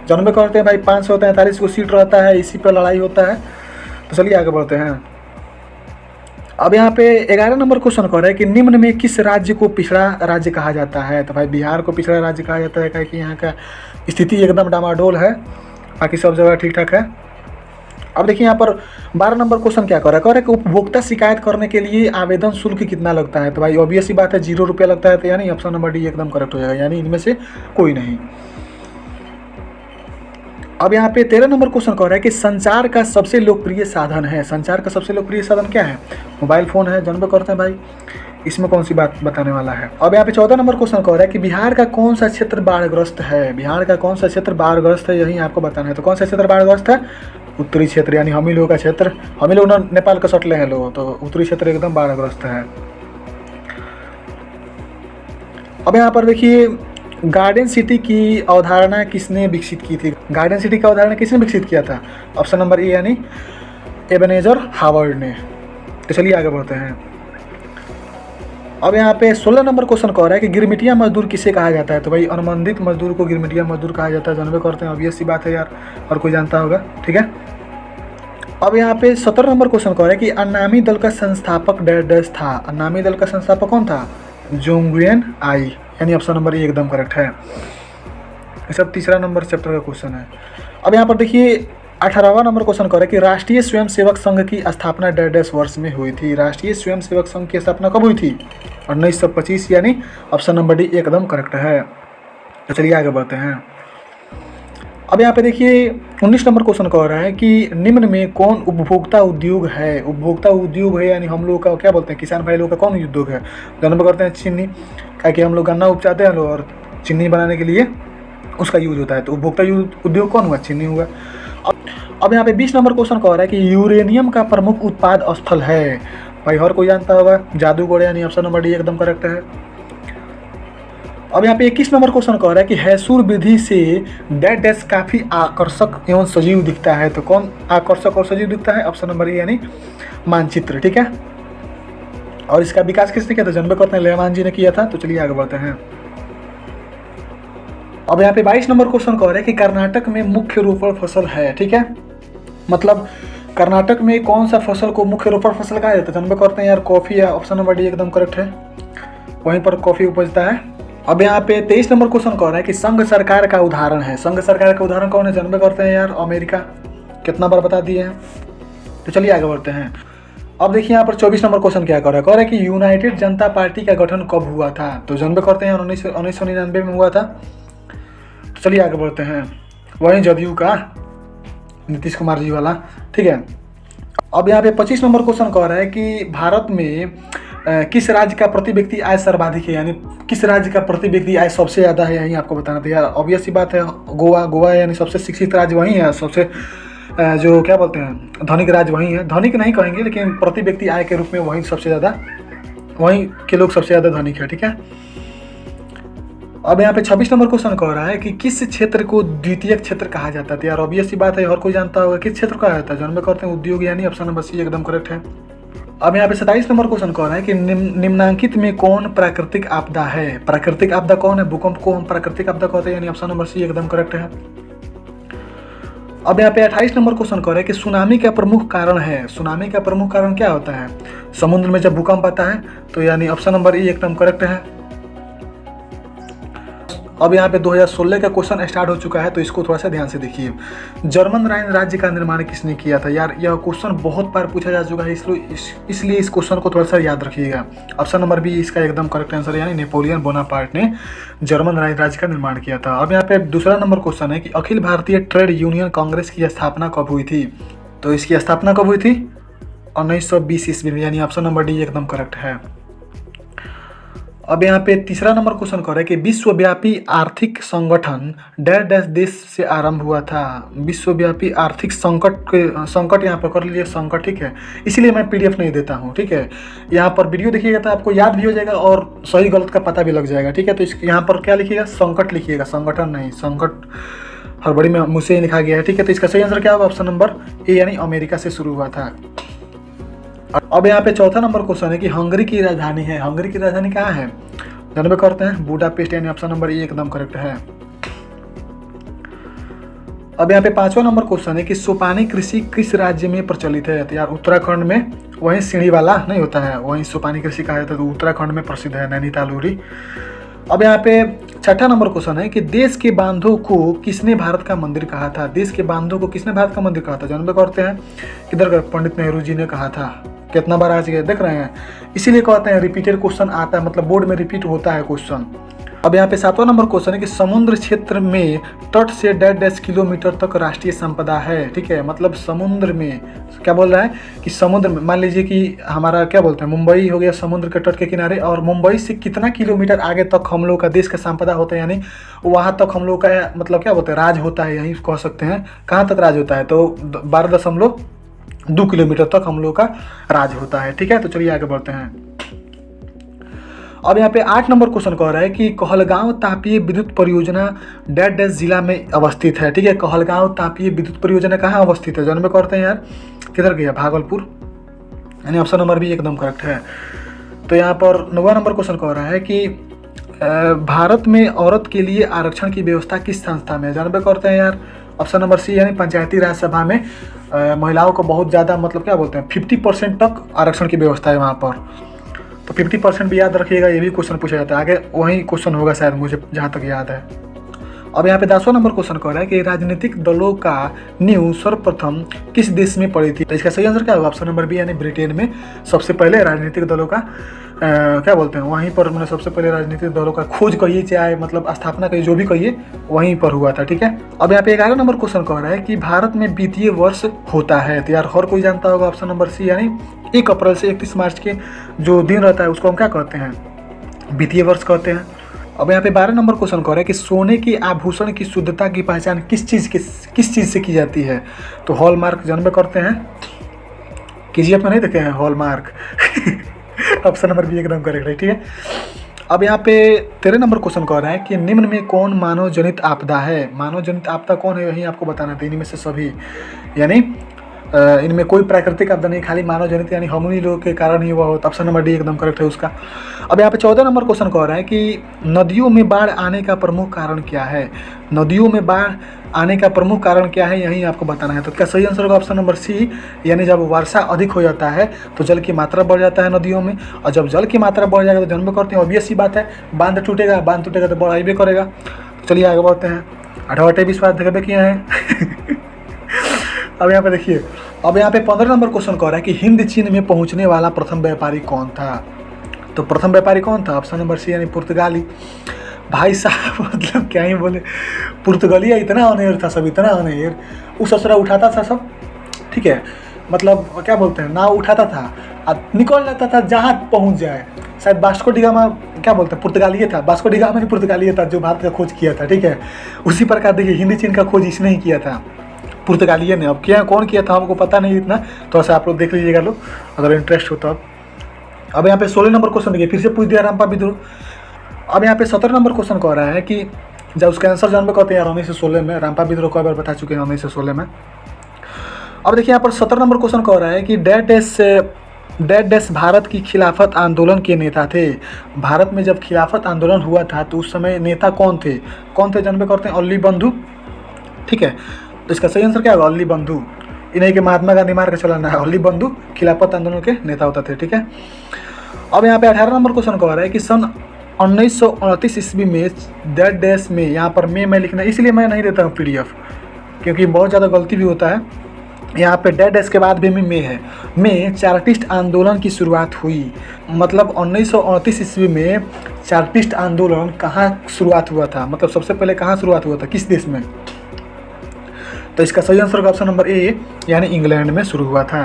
जानबे करते हैं भाई 543 को सीट रहता है, इसी पर लड़ाई होता है। तो चलिए आगे बढ़ते हैं। अब यहाँ पे 11 नंबर क्वेश्चन कह रहा है कि निम्न में किस राज्य को पिछड़ा राज्य कहा जाता है। तो भाई बिहार को पिछड़ा राज्य कहा जाता है, क्योंकि यहाँ का स्थिति एकदम डामाडोल है, बाकी सब जगह ठीक ठाक है। अब देखिए यहाँ पर 12 नंबर क्वेश्चन क्या कह रहा है कि उपभोक्ता शिकायत करने के लिए आवेदन शुल्क कितना लगता है। तो भाई ऑब्वियस सी बात है 0 रुपया लगता है, तो यानी ऑप्शन नंबर डी एकदम करेक्ट हो जाएगा, यानी इनमें से कोई नहीं। अब यहाँ पे 13 नंबर क्वेश्चन कह रहा है कि संचार का सबसे लोकप्रिय साधन है। संचार का सबसे लोकप्रिय साधन क्या है? मोबाइल फोन है। जानबे करते हैं भाई, इसमें कौन सी बात बताने वाला है। अब यहाँ पे 14 नंबर क्वेश्चन कह रहा है कि बिहार का कौन सा क्षेत्र बाढ़ग्रस्त है। बिहार का कौन सा क्षेत्र बाढ़ग्रस्त है, यही आपको बताना है। तो कौन सा क्षेत्र बाढ़ग्रस्त है? उत्तरी क्षेत्र, यानी हम ही लोगों का क्षेत्र। हम ही लोग नेपाल का सटले हैं लोग, तो उत्तरी क्षेत्र एकदम बाढ़ग्रस्त है। अब यहाँ पर देखिए गार्डन सिटी की अवधारणा किसने विकसित की थी। गार्डन सिटी का अवधारणा किसने विकसित किया था? ऑप्शन नंबर ए यानी एबेनेजर हावर्ड ने। तो चलिए आगे बढ़ते हैं। अब यहाँ पे 16 नंबर क्वेश्चन कह रहा है कि गिरमिटिया मजदूर किसे कहा जाता है। तो भाई अनुबंधित मजदूर को गिरमिटिया मजदूर कहा जाता है। जानबे करते हैं, ऑब्वियस सी बात है यार, और कोई जानता होगा, ठीक है। अब यहाँ पे 17 नंबर क्वेश्चन कह रहा है कि अन्नामी दल का संस्थापक डैश था। अन्नामी दल का संस्थापक कौन था? जोंगुएन आई, यानी ऑप्शन नंबर ए एकदम करेक्ट है। ये सब तीसरा नंबर चैप्टर का क्वेश्चन है। अब यहाँ पर देखिए 18वां नंबर क्वेश्चन कर रहा है कि राष्ट्रीय स्वयंसेवक संघ की स्थापना डैश वर्ष में हुई थी। राष्ट्रीय स्वयंसेवक संघ की स्थापना कब हुई थी? 1925, यानी ऑप्शन नंबर डी एकदम करेक्ट है। तो चलिए आगे बढ़ते हैं। अब यहाँ पे देखिए 19 नंबर क्वेश्चन कह रहा है कि निम्न में कौन उपभोक्ता उद्योग है। उपभोक्ता उद्योग है यानी हम लोग का क्या बोलते हैं, किसान भाई लोग का कौन उद्योग है? जानबे करते हैं चीनी, क्योंकि हम लोग गन्ना उपजाते हैं लोग, और चीनी बनाने के लिए उसका यूज होता है। तो उपभोक्ता उद्योग कौन हुआ? चीनी हुआ। अब यहाँ पे 20 नंबर क्वेश्चन कह रहा है कि यूरेनियम का प्रमुख उत्पाद स्थल है। भाई हर कोई जानता होगा, जादूगढ़, यानी ऑप्शन नंबर डी एकदम करेक्ट है। अब यहाँ पे 21 नंबर क्वेश्चन कह रहा है कि हैसूर विधि से डैश काफ़ी आकर्षक एवं सजीव दिखता है। तो कौन आकर्षक और सजीव दिखता है? ऑप्शन नंबर ए यानी मानचित्र, ठीक है। और इसका विकास किसने किया था? जानबे करते हैं लेहमान जी ने किया था। तो चलिए आगे बढ़ते हैं। अब यहाँ पे 22 नंबर क्वेश्चन कह रहा है कि कर्नाटक में मुख्य रोपण फसल है, ठीक है। मतलब कर्नाटक में कौन सा फसल को मुख्य रोपण फसल कहा जाता है? जानबे करते हैं यार कॉफ़ी है, ऑप्शन नंबर डी एकदम करेक्ट है, वहीं पर कॉफ़ी उपजता है। अब यहाँ पे 23 नंबर क्वेश्चन कह रहा है कि संघ सरकार का उदाहरण है। संघ सरकार का उदाहरण कौन है? जानबे करते हैं यार अमेरिका, कितना बार बता दिए हैं। तो चलिए आगे बढ़ते हैं। अब देखिए यहाँ पर 24 नंबर क्वेश्चन क्या कह रहा है कि यूनाइटेड जनता पार्टी का गठन कब हुआ था। तो जानबे करते हैं 1999 में हुआ था। तो चलिए आगे बढ़ते हैं। वहीं जदयू का नीतीश कुमार जी वाला, ठीक है। अब यहाँ पे 25 नंबर क्वेश्चन कह रहा है कि भारत में किस राज्य का प्रति व्यक्ति आय सर्वाधिक है, यानी किस राज्य का प्रति व्यक्ति आय सबसे ज़्यादा है, यही आपको बताना था यार। ऑब्वियस सी बात है गोवा यानी सबसे शिक्षित राज्य वही है, सबसे जो क्या बोलते हैं धनिक राज्य वही है। धनिक नहीं कहेंगे, लेकिन प्रति व्यक्ति आय के रूप में वही सबसे ज़्यादा, वहीं के लोग सबसे ज़्यादा धनिक है, ठीक है। अब यहाँ पे 26 नंबर क्वेश्चन कह रहा है कि किस क्षेत्र को द्वितीयक क्षेत्र कहा जाता है। यार ऑब्वियस सी बात है, हर कोई जानता होगा किस क्षेत्र कहा जाता है। जानबे करते हैं उद्योग, यानी ऑप्शन नंबर सी एकदम करेक्ट है। अब यहाँ पे 27 नंबर क्वेश्चन कह रहा है कि निम्नांकित में कौन प्राकृतिक आपदा है। प्राकृतिक आपदा कौन है? भूकंप को हम प्राकृतिक आपदा कहते हैं, यानी ऑप्शन नंबर सी एकदम करेक्ट है। अब यहाँ पे 28 नंबर क्वेश्चन कह रहा है कि सुनामी का प्रमुख कारण है। सुनामी का प्रमुख कारण क्या होता है? समुद्र में जब भूकंप आता है, तो यानी ऑप्शन नंबर ए एकदम करेक्ट है। अब यहाँ पे 2016 का क्वेश्चन स्टार्ट हो चुका है, तो इसको थोड़ा सा ध्यान से देखिए। जर्मन राइन राज्य का निर्माण किसने किया था। यार यह क्वेश्चन बहुत बार पूछा जा चुका है, इसलिए इस क्वेश्चन को थोड़ा सा याद रखिएगा। ऑप्शन नंबर बी इसका एकदम करेक्ट आंसर है, यानी नेपोलियन बोनापार्ट ने जर्मन राइन राज्य का निर्माण किया था। अब यहाँ पे दूसरा नंबर क्वेश्चन है कि अखिल भारतीय ट्रेड यूनियन कांग्रेस की स्थापना कब हुई थी। तो इसकी स्थापना कब हुई थी? 1920 ईस्वी में, यानी ऑप्शन नंबर डी एकदम करेक्ट है। अब यहाँ पे तीसरा नंबर क्वेश्चन कर रहा है कि विश्वव्यापी आर्थिक संगठन डैश देश से आरंभ हुआ था। विश्वव्यापी आर्थिक संकट यहाँ पर कर लीजिए संकट, ठीक है। इसीलिए मैं पीडीएफ नहीं देता हूँ, ठीक है। यहाँ पर वीडियो देखिएगा तो आपको याद भी हो जाएगा और सही गलत का पता भी लग जाएगा, ठीक है। तो इस यहाँ पर क्या लिखिएगा? संकट लिखिएगा, संगठन नहीं, संकट हड़बड़ी में मुझसे लिखा गया है, ठीक है। तो इसका सही आंसर क्या होगा? ऑप्शन नंबर ए यानी अमेरिका से शुरू हुआ था। अब यहाँ पे चौथा नंबर क्वेश्चन है कि हंगरी की राजधानी है। हंगरी की राजधानी कहाँ है? जानबे करते हैं बुडापेस्ट, यानी ऑप्शन नंबर ए एकदम करेक्ट है। अब यहाँ पे 5वां नंबर क्वेश्चन है कि सोपानी कृषि किस राज्य में प्रचलित है? तो यार उत्तराखंड में, वहीं सीढ़ी वाला नहीं होता है, वहीं सोपानी कृषि कहा जाता है, तो उत्तराखंड में प्रसिद्ध है, नैनीताल उरी। अब यहाँ पे 6वां नंबर क्वेश्चन है कि देश के बांधों को किसने भारत का मंदिर कहा था? देश के बांधों को किसने भारत का मंदिर कहा था? जानबे करते हैं किधर? पंडित नेहरू जी ने कहा था। कितना बार आज गए देख रहे हैं, इसीलिए कहते हैं रिपीटेड क्वेश्चन आता है, मतलब बोर्ड में रिपीट होता है क्वेश्चन। अब यहाँ पे 7वां नंबर क्वेश्चन है कि समुद्र क्षेत्र में तट से 1.5 किलोमीटर तक राष्ट्रीय संपदा है। ठीक है, मतलब समुद्र में क्या बोल रहा है कि समुद्र में, मान लीजिए कि हमारा क्या बोलते हैं मुंबई हो गया समुद्र के तट के किनारे, और मुंबई से कितना किलोमीटर आगे तक हम लोग का देश का संपदा होता है, यानी वहाँ तक हम लोग का मतलब क्या बोलते हैं राज होता है, यही कह सकते हैं। कहाँ तक राज होता है? तो 12.2 किलोमीटर तक हम लोग का राज होता है। ठीक है, तो चलिए आगे बढ़ते हैं। अब यहाँ पे 8 नंबर क्वेश्चन कह रहा है कि कहलगांव तापीय विद्युत परियोजना डैश डैश जिला में अवस्थित है। ठीक है, कहलगांव तापीय विद्युत परियोजना कहाँ अवस्थित है? जन्म में करते हैं यार, किधर गया? भागलपुर, यानी ऑप्शन नंबर बी एकदम करेक्ट है। तो यहाँ पर 9वां नंबर क्वेश्चन कह रहा है कि भारत में औरत के लिए आरक्षण की व्यवस्था किस संस्था में? जन्म में करते हैं यार, ऑप्शन नंबर सी, यानी पंचायती राज सभा में महिलाओं को बहुत ज़्यादा मतलब क्या बोलते हैं 50% तक आरक्षण की व्यवस्था है वहाँ पर। तो 50% भी याद रखिएगा, ये भी क्वेश्चन पूछा जाता है आगे, वही क्वेश्चन होगा शायद, मुझे जहाँ तक याद है। अब यहाँ पे 10वां नंबर क्वेश्चन कह रहा है कि राजनीतिक दलों का नींव सर्वप्रथम किस देश में पड़ी थी? तो इसका सही आंसर क्या होगा? ऑप्शन नंबर बी, यानी ब्रिटेन में सबसे पहले राजनीतिक दलों का क्या बोलते हैं वहीं पर, मैंने सबसे पहले राजनीतिक दलों का खोज कहिए, चाहे मतलब स्थापना कहिए, जो भी कहिए, वहीं पर हुआ था। ठीक है, अब यहाँ पे 11 नंबर क्वेश्चन कह रहा है कि भारत में वित्तीय वर्ष होता है। तो यार हर कोई जानता होगा, ऑप्शन नंबर सी, यानी 1 अप्रैल से 31 मार्च के जो दिन रहता है उसको हम क्या कहते हैं? वित्तीय वर्ष कहते हैं। अब यहाँ पे 12 नंबर क्वेश्चन कह रहा है कि सोने के आभूषण की शुद्धता की पहचान किस चीज़ से की जाती है? तो हॉलमार्क जन्म करते हैं, KGF में नहीं देखे हैं हॉलमार्क? ऑप्शन नंबर बी एकदम करेक्ट है। ठीक है, अब यहाँ पे 13 नंबर क्वेश्चन कह रहा है कि निम्न में कौन मानव जनित आपदा है? मानव जनित आपदा कौन है, यही आपको बताना था। इनमें से सभी, यानी इनमें कोई प्राकृतिक आपदा नहीं, खाली मानव जनित, यानी हम ही लोग के कारण ही हुआ होता। ऑप्शन नंबर डी एकदम करेक्ट है उसका। अब यहाँ पे 14 नंबर क्वेश्चन कह रहा है कि नदियों में बाढ़ आने का प्रमुख कारण क्या है? नदियों में बाढ़ आने का प्रमुख कारण क्या है, यही आपको बताना है। तो क्या सही आंसर होगा? ऑप्शन नंबर सी, यानी जब वर्षा अधिक हो जाता है तो जल की मात्रा बढ़ जाता है नदियों में, और जब जल की मात्रा बढ़ जाएगा तो जन्म करते हैं, ऑब्वियस सी बात है, बांध टूटेगा तो बढ़ भी करेगा। चलिए आगे बढ़ते हैं। 18 विश्वास देखबे किए हैं। अब यहाँ पे देखिए, अब यहाँ पे 15 नंबर क्वेश्चन कह रहा है कि हिंद चीन में पहुँचने वाला प्रथम व्यापारी कौन था? तो प्रथम व्यापारी कौन था? ऑप्शन नंबर सी, यानी पुर्तगाली। भाई साहब मतलब क्या ही बोले, पुर्तगालिया इतना अनेर था सब, इतना अनेर, उस असरा उठाता था सब। ठीक है, मतलब क्या बोलते हैं, नाव उठाता था, निकल जाता था जहाँ पहुँच जाए। शायद वास्को डी गामा क्या बोलते हैं पुर्तगालिया था, वास्को डी गामा पुर्तगालिया था जो भारत का खोज किया था। ठीक है, उसी प्रकार देखिए हिंदी चीन का खोज इसने ही किया था, पुर्तगालिया ने। अब क्या कौन किया था हमको पता नहीं इतना, तो ऐसा आप लोग देख लीजिएगा लोग, अगर इंटरेस्ट हो तो। अब यहाँ पे 16 नंबर क्वेश्चन देखिए, फिर से पूछ दिया रामपा विद्रोह। अब यहाँ पे 17 नंबर क्वेश्चन कह रहा है कि जब उसका आंसर जानबे कहते हैं यार 1916 में, रामपा विद्रोह कई बार बता चुके हैं 1916 में। अब देखिए यहाँ पर 17 नंबर क्वेश्चन कह रहा है कि डैड डैश भारत की खिलाफत आंदोलन के नेता थे। भारत में जब खिलाफत आंदोलन हुआ था तो उस समय नेता कौन थे? जानबे करते हैं अल्ली बंधु। ठीक है, तो इसका सही आंसर क्या होगा? अल्ली बंधु। इन्हीं के महात्मा गांधी मार के चलाना है, अल्ली बंधु खिलाफत आंदोलन के नेता होते थे। ठीक है, अब यहाँ पे 18 नंबर क्वेश्चन कह रहा है कि सन 1938 ईस्वी में डैश डैश में, यहाँ पर मैं लिखना इसलिए मैं नहीं देता हूँ PDF, क्योंकि बहुत ज़्यादा गलती भी होता है। यहाँ पे डैश डैश के बाद भी में है, में चार्टिस्ट आंदोलन की शुरुआत हुई। मतलब 1938 ईस्वी में चार्टिस्ट आंदोलन कहाँ शुरुआत हुआ था, मतलब सबसे पहले कहाँ शुरुआत हुआ था, किस देश में? तो इसका सही आंसर होगा ऑप्शन नंबर ए, यानी इंग्लैंड में शुरू हुआ था।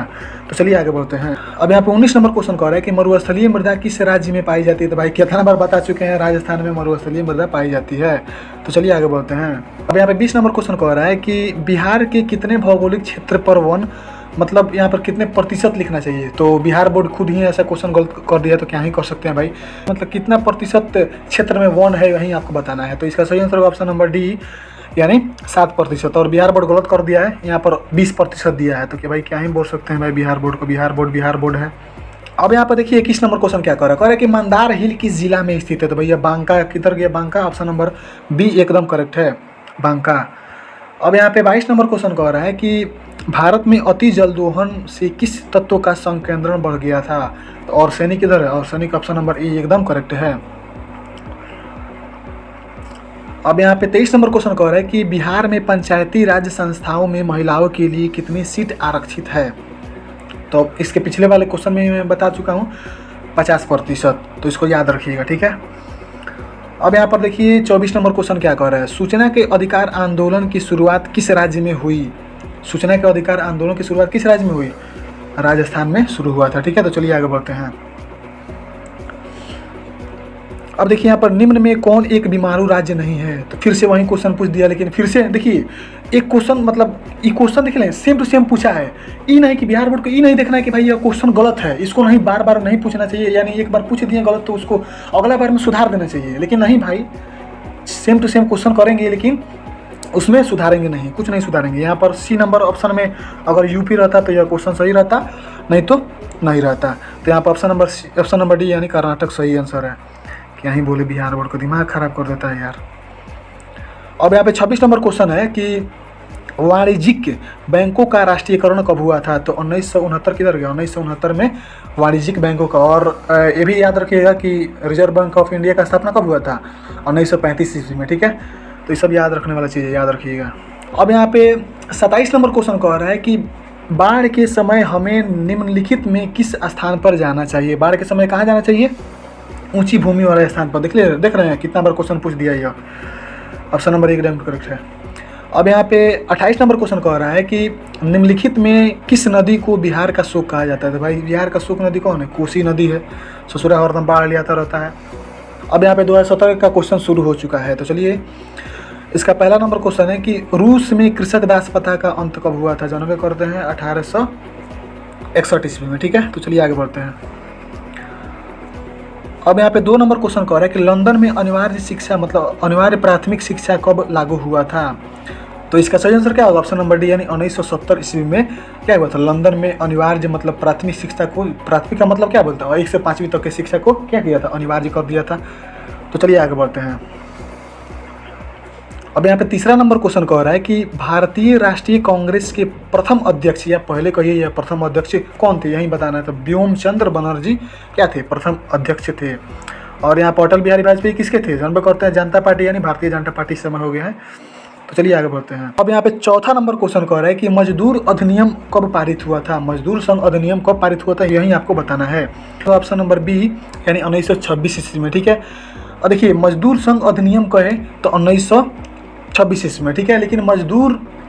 तो चलिए आगे बढ़ते हैं। अब यहाँ पे 19 नंबर क्वेश्चन कह रहा है कि मरुस्थलीय मृदा किस राज्य में पाई जाती है? तो भाई कितना बार बता चुके हैं, राजस्थान में मरुस्थलीय मृदा पाई जाती है। तो चलिए आगे बढ़ते हैं। अब यहाँ पे 20 नंबर क्वेश्चन कह रहा है कि बिहार के कितने भौगोलिक क्षेत्र पर वन, मतलब यहाँ पर कितने प्रतिशत लिखना चाहिए? तो बिहार बोर्ड खुद ही ऐसा क्वेश्चन गलत कर दिया, तो क्या ही कर सकते हैं भाई, मतलब कितना प्रतिशत क्षेत्र में वन है वहीं आपको बताना है। तो इसका सही आंसर होगा ऑप्शन नंबर डी, यानी 7%। और बिहार बोर्ड गलत कर दिया है, यहाँ पर 20% दिया है। तो क्या भाई क्या ही बोल सकते हैं भाई बिहार बोर्ड को, बिहार बोर्ड है। अब यहाँ पर देखिए 21 नंबर क्वेश्चन क्या कह रहा है कि मंदार हिल किस जिला में स्थित है? तो भैया बांका, किधर गया बांका? ऑप्शन नंबर बी एकदम करेक्ट है, बांका। अब यहाँ पे 22 नंबर क्वेश्चन कह रहा है कि भारत में अति जल दोहन से किस तत्व का संकेंद्रण बढ़ गया था। तो आर्सेनिक किधर है, आर्सेनिक ऑप्शन नंबर ए एकदम करेक्ट है। अब यहाँ पे 23 नंबर क्वेश्चन कह रहा है कि बिहार में पंचायती राज संस्थाओं में महिलाओं के लिए कितनी सीट आरक्षित है। तो इसके पिछले वाले क्वेश्चन में मैं बता चुका हूँ 50%, तो इसको याद रखिएगा, ठीक है। अब यहाँ पर देखिए 24 नंबर क्वेश्चन क्या कह रहा है, सूचना के अधिकार आंदोलन की शुरुआत किस राज्य में हुई। सूचना के अधिकार आंदोलन की शुरुआत किस राज्य में हुई, राजस्थान में शुरू हुआ था, ठीक है। तो चलिए आगे बढ़ते हैं। अब देखिए यहाँ पर निम्न में कौन एक बीमारू राज्य नहीं है। तो फिर से वही क्वेश्चन पूछ दिया, लेकिन फिर से देखिए एक क्वेश्चन मतलब ये क्वेश्चन देख लें सेम टू सेम पूछा है। ये नहीं कि बिहार बोर्ड को ये नहीं देखना है कि भाई यह क्वेश्चन गलत है, इसको नहीं बार बार नहीं पूछना चाहिए, यानी एक बार पूछ दिए गलत तो उसको अगला बार में सुधार देना चाहिए। लेकिन नहीं भाई, सेम टू सेम क्वेश्चन करेंगे लेकिन उसमें सुधारेंगे नहीं, कुछ नहीं सुधारेंगे। यहाँ पर सी नंबर ऑप्शन में अगर यूपी रहता तो यह क्वेश्चन सही रहता, नहीं तो नहीं रहता। तो यहाँ पर ऑप्शन नंबर डी यानी कर्नाटक सही आंसर है। क्या ही बोले, बिहार बोर्ड को दिमाग खराब कर देता है यार। अब यहाँ पे 26 नंबर क्वेश्चन है कि वाणिज्यिक बैंकों का राष्ट्रीयकरण कब हुआ था। तो 1969 किधर गया, 1969 में वाणिज्यिक बैंकों का। और ये भी याद रखिएगा कि रिजर्व बैंक ऑफ इंडिया का स्थापना कब हुआ था, 1935 ईस्वी में, ठीक है। तो ये सब याद रखने वाला चीज़ है, याद रखिएगा। अब यहाँ पे 27 नंबर क्वेश्चन कह रहा है कि बाढ़ के समय हमें निम्नलिखित में किस स्थान पर जाना चाहिए। बाढ़ के समय कहाँ जाना चाहिए, ऊंची भूमि वाले स्थान पर। देख रहे हैं कितना बार क्वेश्चन पूछ दिया यह। ऑप्शन नंबर एकदम करेक्ट है। अब यहाँ पे 28 नंबर क्वेश्चन कह रहा है कि निम्नलिखित में किस नदी को बिहार का शोक कहा जाता है। तो भाई बिहार का शोक नदी कौन है, कोसी नदी है। ससुरा हरदम बाढ़ ले आता रहता है। अब यहाँ पे 2017 का क्वेश्चन शुरू हो चुका है। तो चलिए इसका पहला नंबर क्वेश्चन है कि रूस में कृषक दास प्रथा का अंत कब हुआ था। जानवे करते हैं 1861 ईस्वी में, ठीक है। तो चलिए आगे बढ़ते हैं। अब यहाँ पे 2 नंबर क्वेश्चन कह रहा है कि लंदन में अनिवार्य शिक्षा मतलब अनिवार्य प्राथमिक शिक्षा कब लागू हुआ था। तो इसका सही आंसर क्या होगा, ऑप्शन नंबर डी यानी 1970 ईस्वी में क्या हुआ था, लंदन में अनिवार्य मतलब प्राथमिक शिक्षा को, प्राथमिक का मतलब क्या बोलता है, 1 से 5वीं तक की शिक्षा को क्या किया था, अनिवार्य कर दिया था। तो चलिए आगे बढ़ते हैं। अब यहाँ पे तीसरा नंबर क्वेश्चन कह रहा है कि भारतीय राष्ट्रीय कांग्रेस के प्रथम अध्यक्ष या पहले कहिए या प्रथम अध्यक्ष कौन थे, यही बताना है। तो व्योम चंद्र बनर्जी क्या थे, प्रथम अध्यक्ष थे। और यहाँ पर अटल बिहारी वाजपेयी किसके थे, जानबे करते हैं जनता पार्टी यानी भारतीय जनता पार्टी समय हो गया है। तो चलिए आगे बढ़ते हैं। अब यहाँ पे चौथा नंबर क्वेश्चन कह रहा है कि मजदूर अधिनियम कब पारित हुआ था। मजदूर संघ अधिनियम कब पारित हुआ था, यही आपको बताना है। तो ऑप्शन नंबर बी यानी 1926 ईस्वी में, ठीक है। और देखिए मजदूर संघ अधिनियम कहे तो 1926 ईस्वी में, ठीक है।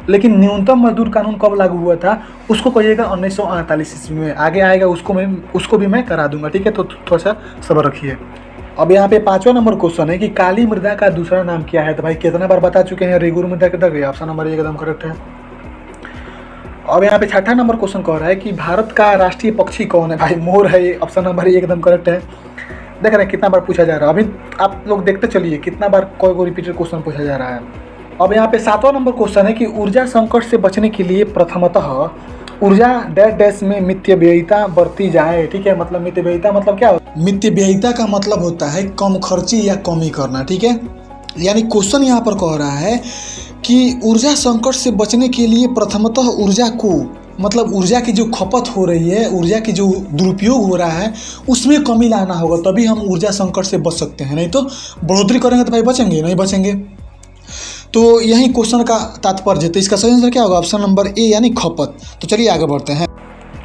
लेकिन न्यूनतम मजदूर कानून कब लागू हुआ था उसको कहिएगा 1948 ईस्वी में। आगे आएगा उसको भी मैं करा दूंगा, ठीक है। तो थोड़ा सा सब्र रखिए। अब यहाँ पे 5वां नंबर क्वेश्चन है कि काली मृदा का दूसरा नाम क्या है। तो भाई कितना बार बता चुके हैं, रेगुर मृदा किधर गई, ऑप्शन नंबर एकदम करेक्ट है। अब यहाँ पे 6ठा नंबर क्वेश्चन कह रहा है कि भारत का राष्ट्रीय पक्षी कौन है। भाई मोर है, ऑप्शन नंबर एकदम करेक्ट है। देख रहे हैं कितना बार पूछा जा रहा है, अभी आप लोग देखते चलिए कितना बार कोई रिपीटेड क्वेश्चन पूछा जा रहा है। अब यहाँ पे 7वां नंबर क्वेश्चन है कि ऊर्जा संकट से बचने के लिए प्रथमतः ऊर्जा डैश में मितव्ययिता बरती जाए, ठीक है। मतलब मितव्ययिता मतलब क्या होता है, मितव्ययिता का मतलब होता है कम खर्ची या कमी करना, ठीक है। यानी क्वेश्चन यहाँ पर कह रहा है कि ऊर्जा संकट से बचने के लिए प्रथमतः ऊर्जा को मतलब ऊर्जा की जो खपत हो रही है, ऊर्जा की जो दुरुपयोग हो रहा है उसमें कमी लाना होगा, तभी हम ऊर्जा संकट से बच सकते हैं। नहीं तो बढ़ोतरी करेंगे तो भाई बचेंगे नहीं, बचेंगे। तो यही क्वेश्चन का तात्पर्य है। तो इसका सही आंसर क्या होगा, ऑप्शन नंबर ए यानी खपत। तो चलिए आगे बढ़ते हैं।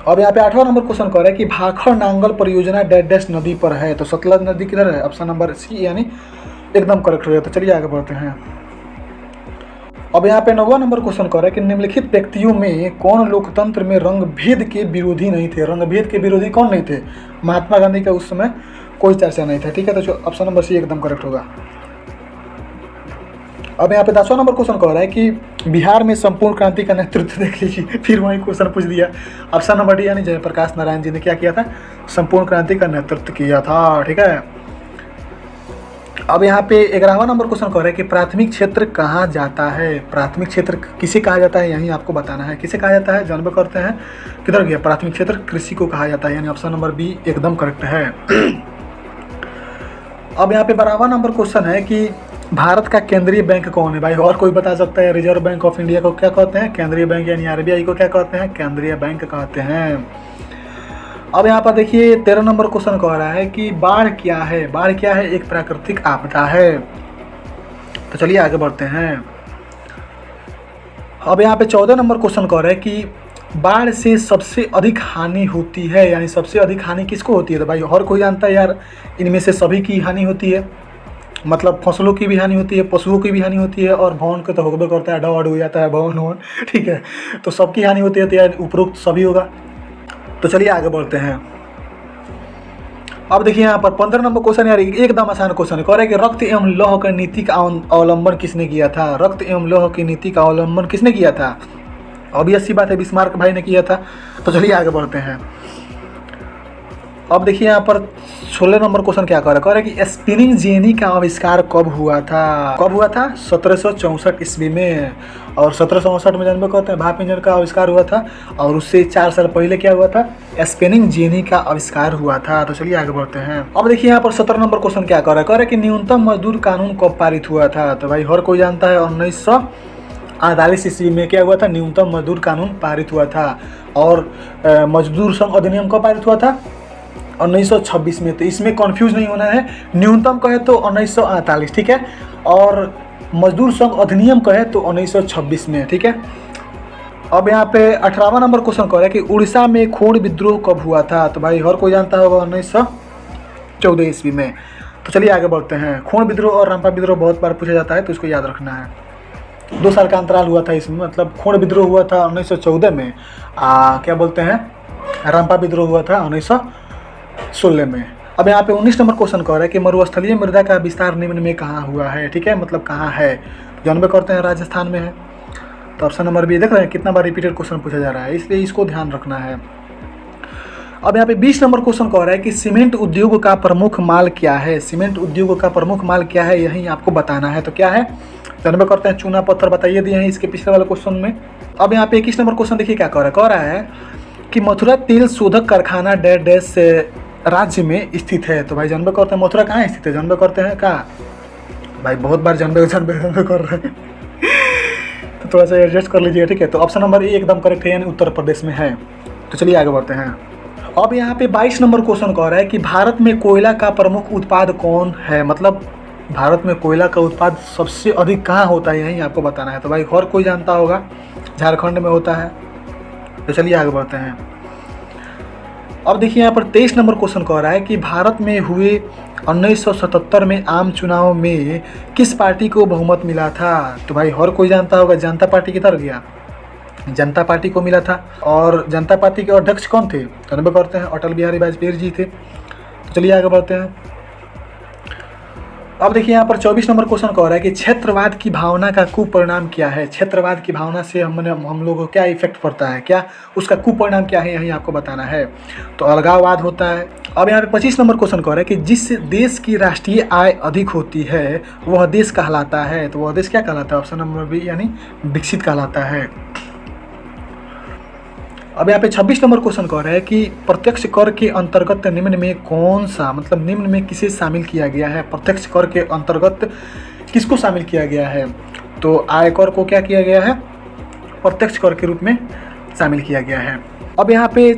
अब यहाँ पे 8वां नंबर क्वेश्चन कह रहा है कि भाखड़ नांगल परियोजना डैश नदी पर है। तो सतलज नदी किधर है, ऑप्शन नंबर सी यानी एकदम करेक्ट हो गया। तो चलिए आगे बढ़ते हैं। अब यहाँ पे 9वां नंबर क्वेश्चन कह रहा है कि निम्नलिखित व्यक्तियों में कौन लोकतंत्र में रंग भेद के विरोधी नहीं थे। रंग भेद के विरोधी कौन नहीं थे, महात्मा गांधी का उस समय कोई चर्चा नहीं था, ठीक है। तो ऑप्शन नंबर सी एकदम करेक्ट होगा। अब यहाँ पे 10वां नंबर क्वेश्चन कह रहा है कि बिहार में संपूर्ण क्रांति का नेतृत्व देख लीजिए, फिर वही क्वेश्चन पूछ दिया। ऑप्शन नंबर डी यानी जयप्रकाश नारायण जी ने क्या किया था, संपूर्ण क्रांति का नेतृत्व किया था, ठीक है। अब यहाँ पे 11वां नंबर क्वेश्चन कह रहा है कि प्राथमिक क्षेत्र कहाँ जाता है। प्राथमिक क्षेत्र किसे कहा जाता है, यही आपको बताना है। किसे कहा जाता है, जानबे करते हैं किधर गया, प्राथमिक क्षेत्र कृषि को कहा जाता है, यानी ऑप्शन नंबर बी एकदम करेक्ट है। अब यहाँ पे 12वां नंबर क्वेश्चन है कि भारत का केंद्रीय बैंक कौन है भाई? और कोई बता सकता है? रिजर्व बैंक ऑफ इंडिया को क्या कहते हैं? केंद्रीय बैंक यानी आरबीआई को क्या कहते हैं? केंद्रीय बैंक कहते हैं। अब यहाँ पर देखिए 13 नंबर क्वेश्चन कह रहा है कि बाढ़ क्या है? बाढ़ क्या है? एक प्राकृतिक आपदा है। तो चलिए आगे बढ़ते हैं। अब यहाँ पे 14 नंबर क्वेश्चन कह रहा है कि बाढ़ से सबसे अधिक हानि होती है, यानी सबसे अधिक हानि किसको होती है? तो भाई हर कोई जानता है यार, इनमें से सभी की हानि होती है। मतलब फसलों की भी हानि होती है, पशुओं की भी हानि होती है, और भवन को तो होबे करता है, डॉड हो जाता है भवन ववन, ठीक है। तो सबकी हानि होती है, तो यार उपरोक्त सभी होगा। तो चलिए आगे बढ़ते हैं। अब देखिए यहाँ पर 15 नंबर क्वेश्चन यार एकदम आसान क्वेश्चन है। कह रहा है कि रक्त एवं लौह की नीति का अवलंबन किसने किया था? रक्त एवं लौह की नीति का अवलंबन किसने किया था? ऑब्वियस सी बात है, बिस्मार्क भाई ने किया था। तो चलिए आगे बढ़ते हैं। अब देखिए यहाँ पर 16 नंबर क्वेश्चन क्या कह रहा है कि स्पिनिंग जेनी का आविष्कार कब हुआ था? कब हुआ था? 1764 ईस्वी में। और 1764 में जानबे करते हैं भाप इंजन का आविष्कार हुआ था, और उससे 4 साल पहले क्या हुआ था? स्पिनिंग जेनी का आविष्कार हुआ था। तो चलिए आगे बढ़ते हैं। अब देखिए यहाँ पर 17 नंबर क्वेश्चन क्या कह रहा है कि न्यूनतम मजदूर कानून कब पारित हुआ था? तो भाई हर कोई जानता है 1948 ईस्वी में क्या हुआ था? न्यूनतम मजदूर कानून पारित हुआ था। और मजदूर संघ अधिनियम कब पारित हुआ था? 1926 में। तो इसमें कंफ्यूज नहीं होना है, न्यूनतम कहे तो 1948, ठीक है, और मजदूर संघ अधिनियम कहे तो 1926 में, ठीक है। अब यहाँ पे 18वां नंबर क्वेश्चन कह रहा है कि उड़ीसा में खोड़ विद्रोह कब हुआ था? तो भाई हर कोई जानता होगा 1914 ईस्वी में। तो चलिए आगे बढ़ते हैं। खोड़ विद्रोह और रंपा विद्रोह बहुत बार पूछा जाता है, तो इसको याद रखना है। 2 साल का अंतराल हुआ था इसमें, मतलब खोड़ विद्रोह हुआ था 1914 में, क्या बोलते हैं, रंपा विद्रोह हुआ था 1916 में। अब यहाँ पे 19 नंबर क्वेश्चन कह रहा है कि मरुस्थलीय मृदा का विस्तार निम्न में कहाँ हुआ है? ठीक है, मतलब कहाँ है? जानबे करते हैं राजस्थान में है। तो ऑप्शन नंबर बी देख रहे हैं कितना बार रिपीटेड क्वेश्चन पूछा जा रहा है, इसलिए इसको ध्यान रखना है। अब यहाँ पे 20 नंबर क्वेश्चन कह रहा है कि सीमेंट उद्योग का प्रमुख माल क्या है? सीमेंट उद्योग का प्रमुख माल क्या है, यही आपको बताना है। तो क्या है? जानबे करते हैं, चूना पत्थर बताइए दिए हैं इसके पिछले वाले क्वेश्चन में। अब यहाँ पे 21 नंबर क्वेश्चन देखिए क्या कह रहा है कि मथुरा तेल शोधक कारखाना डैश राज्य में स्थित है। तो भाई जानबे करते हैं मथुरा कहाँ स्थित है? जानबे करते हैं कहाँ? भाई बहुत बार जानबे कर रहे हैं तो थोड़ा सा एडजस्ट कर लीजिए, ठीक है। तो ऑप्शन नंबर ए एकदम करेक्ट है, यानी उत्तर प्रदेश में है। तो चलिए आगे बढ़ते हैं। अब यहाँ पे 22 नंबर क्वेश्चन कह रहा है कि भारत में कोयला का प्रमुख उत्पाद कौन है? मतलब भारत में कोयला का उत्पाद सबसे अधिक कहाँ होता है, यही आपको बताना है। तो भाई हर कोई जानता होगा, झारखंड में होता है। तो चलिए आगे बढ़ते हैं। अब देखिए यहाँ पर 23 नंबर क्वेश्चन कह रहा है कि भारत में हुए 1977 में आम चुनाव में किस पार्टी को बहुमत मिला था? तो भाई हर कोई जानता होगा, जनता पार्टी की तरफ गया, जनता पार्टी को मिला था। और जनता पार्टी के अध्यक्ष कौन थे? जानबे करते हैं अटल बिहारी वाजपेयी जी थे। तो चलिए आगे बढ़ते हैं। अब देखिए यहाँ पर 24 नंबर क्वेश्चन कह रहा है कि क्षेत्रवाद की भावना का कुपरिणाम क्या है? क्षेत्रवाद की भावना से हम लोगों को क्या इफेक्ट पड़ता है, क्या उसका कुपरिणाम क्या है, यही आपको बताना है। तो अलगाववाद होता है। अब यहाँ पे 25 नंबर क्वेश्चन कह रहा है कि जिस देश की राष्ट्रीय आय अधिक होती है वह देश कहलाता है। तो वह देश क्या कहलाता है? ऑप्शन नंबर बी यानी विकसित कहलाता है। अब यहाँ पे 26 नंबर क्वेश्चन कह रहा है कि प्रत्यक्ष कर के अंतर्गत निम्न में कौन सा, मतलब निम्न में किसे शामिल किया गया है? प्रत्यक्ष कर के अंतर्गत किसको शामिल किया गया है? तो आयकर को क्या किया गया है? प्रत्यक्ष कर के रूप में शामिल किया गया है। अब यहाँ पे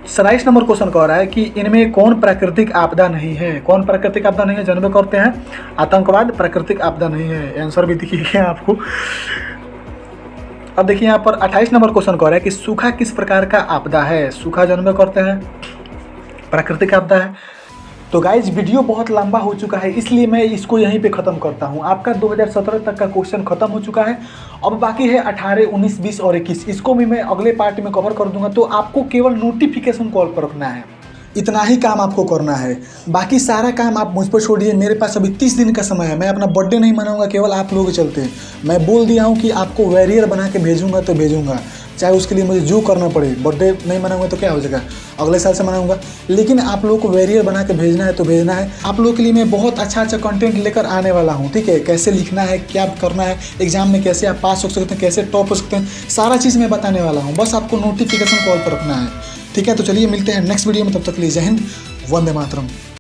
27 नंबर क्वेश्चन कह रहा है कि इनमें कौन प्राकृतिक आपदा नहीं है? कौन प्राकृतिक आपदा नहीं है? जानबे करते हैं आतंकवाद प्राकृतिक आपदा नहीं है। आंसर भी दिखिए आपको। अब देखिए यहाँ पर 28 नंबर क्वेश्चन कह रहा है कि सूखा किस प्रकार का आपदा है? सूखा जानबे करते हैं प्राकृतिक आपदा है। तो गाइज वीडियो बहुत लंबा हो चुका है, इसलिए मैं इसको यहीं पे ख़त्म करता हूँ। आपका 2017 तक का क्वेश्चन खत्म हो चुका है। अब बाकी है 18, 19, 20 और 21। इसको भी मैं अगले पार्ट में कवर कर दूंगा। तो आपको केवल नोटिफिकेशन कॉल पर रखना है, इतना ही काम आपको करना है। बाकी सारा काम आप मुझ पर छोड़िए। मेरे पास अभी 30 दिन का समय है। मैं अपना बर्थडे नहीं मनाऊंगा केवल आप लोगों के चलते। मैं बोल दिया हूँ कि आपको वैरियर बना के भेजूंगा तो भेजूंगा, चाहे उसके लिए मुझे जो करना पड़े। बर्थडे नहीं मनाऊंगा तो क्या हो जाएगा, अगले साल से मनाऊंगा। लेकिन आप लोगों को वैरियर बना के भेजना है तो भेजना है। आप लोगों के लिए मैं बहुत अच्छा कंटेंट लेकर आने वाला हूँ, ठीक है। कैसे लिखना है, क्या करना है, एग्जाम में कैसे आप पास हो सकते हैं, कैसे टॉप हो सकते हैं, सारा चीज़ मैं बताने वाला हूँ। बस आपको नोटिफिकेशन कॉल पर रखना है, ठीक है। तो चलिए मिलते हैं नेक्स्ट वीडियो में, तब तक के लिए जय हिंद, वंदे मातरम।